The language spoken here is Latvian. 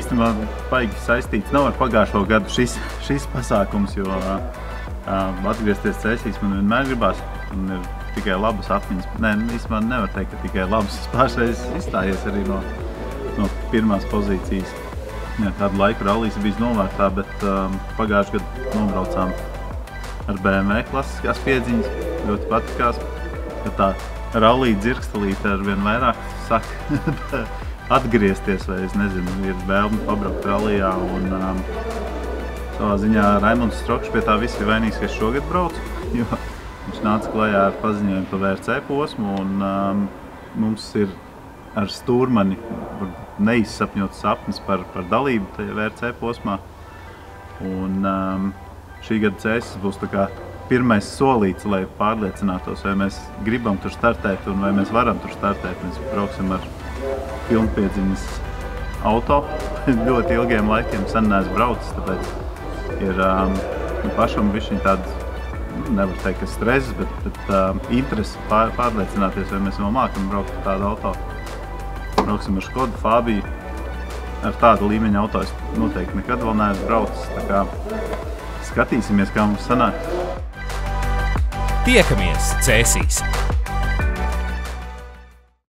īstenībā baigi saistīts nav ar pagājušo gadu šis pasākums, jo atgriezties Cēsīs man vienmēr gribās un ir tikai labas atmiņas. Nē, īstenībā nevar teikt, ka tikai labas. Es pāršreiz izstājies arī no pirmās pozīcijas. Jā, kādu laiku rallijas bijis novērtā, bet pagājušajā gadu nobraucām ar BMW klasiskās piedziņas. Ļoti patikās, ka tā rallija dzirkstelīte ar vien vairāk saka atgriezties, vai es nezinu, ir vēlme pabraukt rallijā. Un savā ziņā Raimonds Strokšs pie tā viss ir vainīgs, ka es šogad braucu, jo viņš nāca klajā ar paziņojumu par VRC posmu, un mums ir ar Stūrmani neizsapņots sapnis par dalību tajā VRC posmā. Un šī gada Cēsis būs tā kā pirmais solīts, lai pārliecinātos, vai mēs gribam tur startēt un vai mēs varam tur startēt. Mēs brauksim ar pilnpiedziņas auto ļoti ilgiem laikiem, sen neesmu braucis, tāpēc ir pašam bišķiņ tāda, nevar teikt, ka stress, bet interesi pārliecināties, vai mēs vēl mākam braukt ar tādu auto. Brauksim ar Škodu Fabiju, ar tādu līmeņa auto es noteikti nekad vēl neesmu braucis, tā kā skatīsimies, kā mums sanāk. Tiekamies Cēsīs!